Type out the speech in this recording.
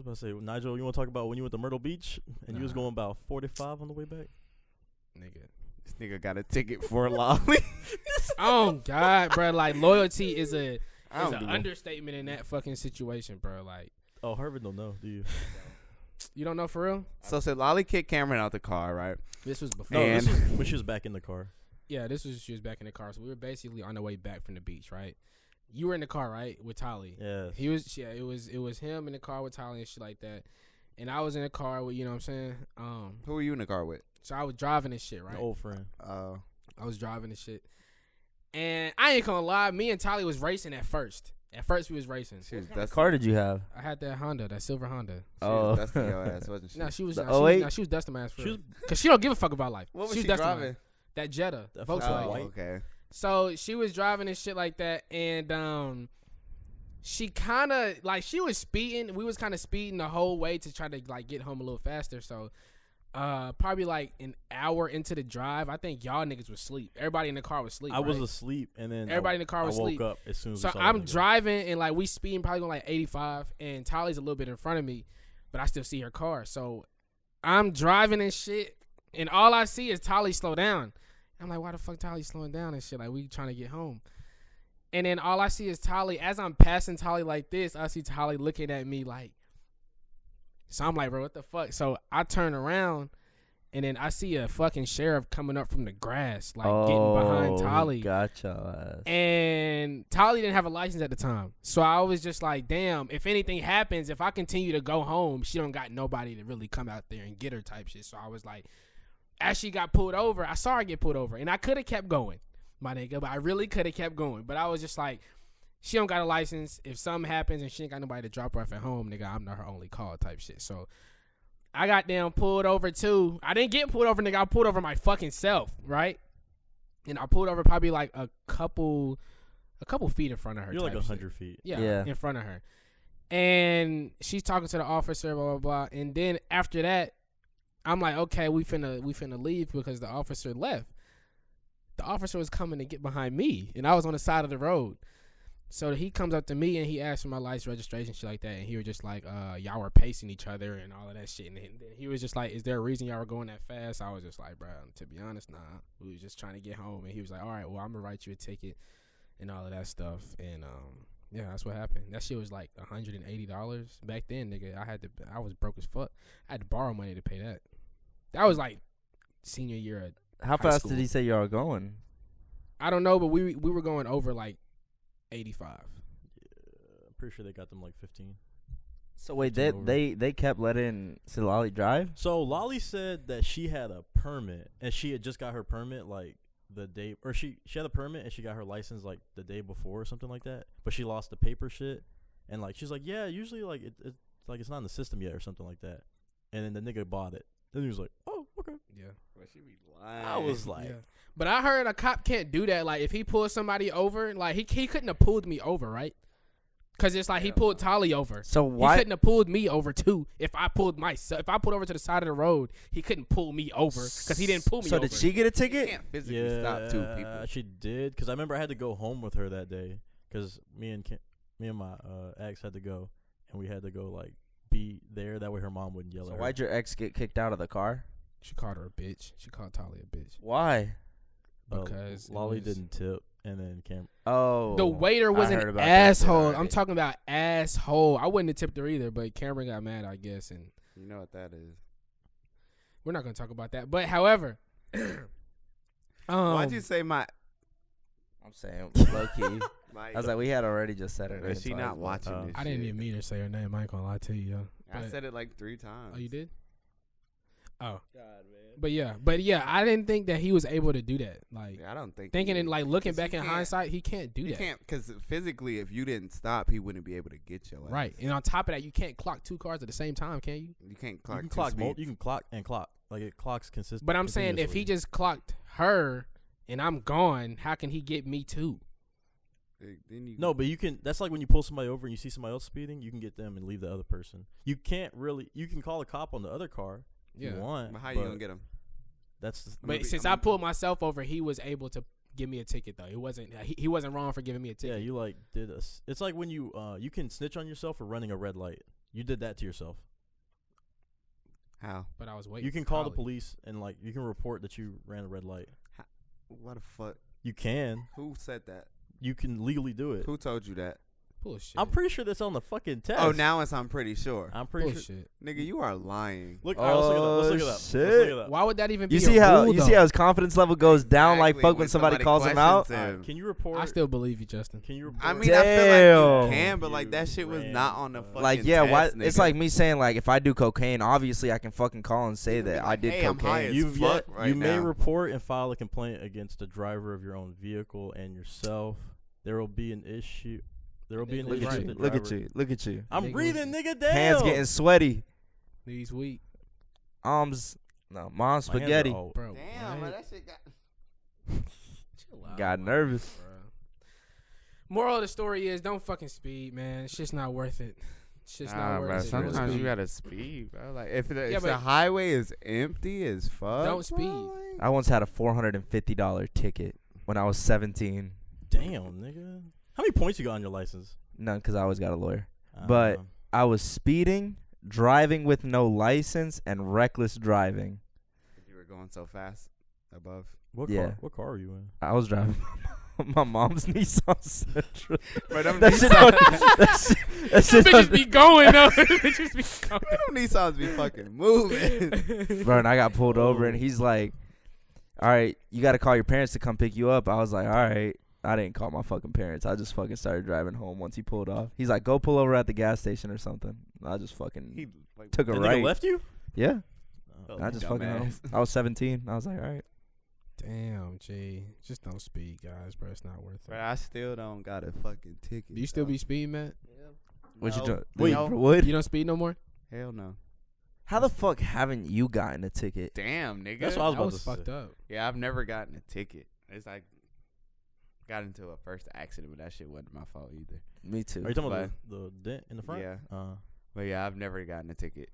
about to say, Nigel, you want to talk about when you went to Myrtle Beach and you was going about 45 on the way back? Nigga. This nigga got a ticket for Lolly. Oh God, bro. Like loyalty is an do understatement in that fucking situation, bro. Like, Oh, Harvin don't know, do you? you don't know for real? So Lolly kicked Cameron out the car, right? This was before. No, And- this was when she was back in the car. Yeah, she was back in the car. So we were basically on the way back from the beach, right? You were in the car, right, with Tolly. Yes. He was. Yeah, it was him in the car with Tolly and shit like that. And I was in the car with, you know what I'm saying? Who were you in the car with? So I was driving this shit, right? An old friend. I was driving this shit. And I ain't gonna lie, me and Tolly was racing at first. At first we was racing. She was What car did you have? I had that Honda, that silver Honda. Oh, dusting your ass, wasn't she? No, she was. The Nah, 08? she was dusting my ass for She real. was- Cause she don't give a fuck about life. What was she she dusting driving? mine. That Jetta, That Volkswagen. Oh, white. okay. So she was driving and shit like that, and she kind of like she was speeding. We was kind of speeding the whole way to try to like get home a little faster. So probably like an hour into the drive, I think y'all niggas was asleep. Everybody in the car was asleep. I was right? asleep, and then Everybody in the car was I woke asleep. up as soon as So we saw I'm that. driving and like we speeding probably going like 85, and Tolly's a little bit in front of me, but I still see her car. So I'm driving and shit, and all I see is Tolly slow down. I'm like, why the fuck Tolly slowing down and shit? Like we trying to get home. And then all I see is Tolly. As I'm passing Tolly like this, I see Tolly looking at me like. So I'm like, bro, what the fuck? So I turn around, and then I see a fucking sheriff coming up from the grass, like getting behind Tolly. Gotcha. And Tolly didn't have a license at the time. So I was just like, damn, if anything happens, if I continue to go home, she don't got nobody to really come out there and get her type shit. So I was like, as she got pulled over, I saw her get pulled over. And I could have kept going, my nigga, but I really could have kept going. But I was just like, she don't got a license. If something happens and she ain't got nobody to drop her off at home, nigga, I'm not her only call type shit. So I got damn pulled over too. I didn't get pulled over, nigga. I pulled over my fucking self, right? And I pulled over probably like a couple feet in front of her. You're like type shit. 100 feet. Yeah, in front of her. And she's talking to the officer, blah, blah, blah. And then after that, I'm like, okay, we finna leave because the officer left. The officer was coming to get behind me, and I was on the side of the road. So he comes up to me and he asked for my license, registration, shit like that. And he was just like, y'all were pacing each other and all of that shit. And then he was just like, is there a reason y'all were going that fast? I was just like, bro, to be honest, nah. We was just trying to get home. And he was like, all right, well, I'm going to write you a ticket and all of that stuff. And, yeah, that's what happened. That shit was like $180 back then, nigga. I was broke as fuck. I had to borrow money to pay that. That was like senior year at How high fast school. did he say y'all were going? I don't know, but we were going over like 85. Yeah, I'm pretty sure they got them like 15. So wait, 15 over. they kept letting Silali drive? So Lolly said that she had a permit, and she had just got her permit like the day, or she had a permit and she got her license like the day before or something like that. But she lost the paper shit, and like she's like, yeah, usually like it's like it's not in the system yet or something like that. And then the nigga bought it. Then he was like, oh, okay. Yeah. Well, she be lying. I was like, Yeah. But I heard a cop can't do that. Like, if he pulls somebody over, like, he couldn't have pulled me over, right? Because it's like he pulled Tolly over. So He why? couldn't have pulled me over, too, if I pulled myself. If I pulled over to the side of the road, he couldn't pull me over because he didn't pull me So over. did she get a You ticket? can't physically stop two people. She did, because I remember I had to go home with her that day, because me and my ex had to go, and we had to go like be there. That way her mom wouldn't yell So at her. why'd your ex get kicked out of the car? She called her a bitch. She called Tolly a bitch. Why? Because Lolly it was- didn't tip, and then Cam. Oh, The waiter was I heard an about that asshole. shit I'm already. talking about asshole. I wouldn't have tipped her either, but Cameron got mad, I guess, and You know what that is. we're not going to talk about that. But, however, Why'd you say my? I'm saying low key. I was like, we had already just said it. Is she not watching this? I didn't shit? even mean to say her name. I ain't gonna lie to you, yo. I But- said it like 3 times. Oh, you did? Oh, God, man. but yeah, I didn't think that he was able to do that. Like Yeah, I don't think. thinking he and is. like looking 'Cause back he in can't- hindsight, he can't do You that. can't, because physically, if you didn't stop, he wouldn't be able to get your ass. Right, and on top of that, you can't clock 2 cars at the same time, can you? You can't You clock. can two clock speeds. you can clock and clock, like it clocks consistently. But I'm saying if he just clocked her and I'm gone, how can he get me too? Then you No, but you can. That's like when you pull somebody over and you see somebody else speeding, you can get them and leave the other person. You can't really. You can call a cop on the other car if you want. But how you gonna get him? That's But since I pulled myself over, he was able to give me a ticket though. It wasn't he wasn't wrong for giving me a yeah. ticket. You like did a. It's like when you can snitch on yourself for running a red light. You did that to yourself. How? But I was waiting. You can for call the college. police and like you can report that you ran a red light. What the fuck? You can. Who said that? You can legally do it. Who told you that? Bullshit. I'm pretty sure that's on the fucking test. Oh, now I'm pretty sure. I'm pretty sure. Bullshit. Nigga, you are lying. Look, all right, let's look it up. Let's look it up. shit. Let's look it up. Why would that even be You see a how rule, you though? see how his confidence level goes down like Exactly, fuck when somebody calls him out. questions All him. right, can you report? I still believe you, Justin. Can you report? I mean, I feel like you Damn. can, but like that shit was You not ran on the a- fucking Like yeah, why? test, It's nigga. like me saying like if I do cocaine, obviously I can fucking call and say You can that be I like, did "Hey, I'm high cocaine. as You've fuck yet. right You may now." report and file a complaint against the driver of your own vehicle and yourself. There will be an issue. There will be an Look issue. at with you. the Look at driver. you. Look at you. I'm Nigga breathing, was- nigga. Damn. Hands getting sweaty. These weak, Mom's My mom's hands are spaghetti. old. bro. Damn, what? but that shit got. Chill out, Got man, nervous. bro. Moral of the story is don't fucking speed, man. It's just not worth it. It's just not worth bro, it. sometimes Don't you speed. gotta speed, bro. Like if the, Yeah, if the but- highway is empty as fuck, Don't speed. bro, like- I once had a $450 ticket when I was 17. Damn, nigga. How many points you got on your license? None, because I always got a lawyer. But- I was speeding, driving with no license, and reckless driving. You were going so fast above. what yeah. car? What car are you in? I was driving my mom's Nissan Sentra. Bro, them That shit don't- that Them shit bitches don't- be going though. Them bitches be going. Them Nissans be fucking moving. Bro, and I got pulled over, and Oh. he's like, all right, you got to call your parents to come pick you up. I was like, all right. I didn't call my fucking parents. I just fucking started driving home once he pulled off. He's like, go pull over at the gas station or something. I just fucking He like, took a That right. nigga left you? Yeah. Oh, I just fucking dumbass. I was 17. I was like, all right. Damn, G. Just don't speed, guys, bro. It's not worth it. Bro, I still don't got a fucking ticket. Do you still bro. be speeding, Matt? What you No. doing? Wait, No. Wood? You don't speed no more? Hell no. How the fuck haven't you gotten a ticket? Damn, nigga. That's what I was That about was to say. fucked up. Yeah, I've never gotten a ticket. It's like got into a first accident, but that shit wasn't my fault either. Me too. Are you talking about the dent in the front? Yeah. Uh, But yeah, I've never gotten a ticket.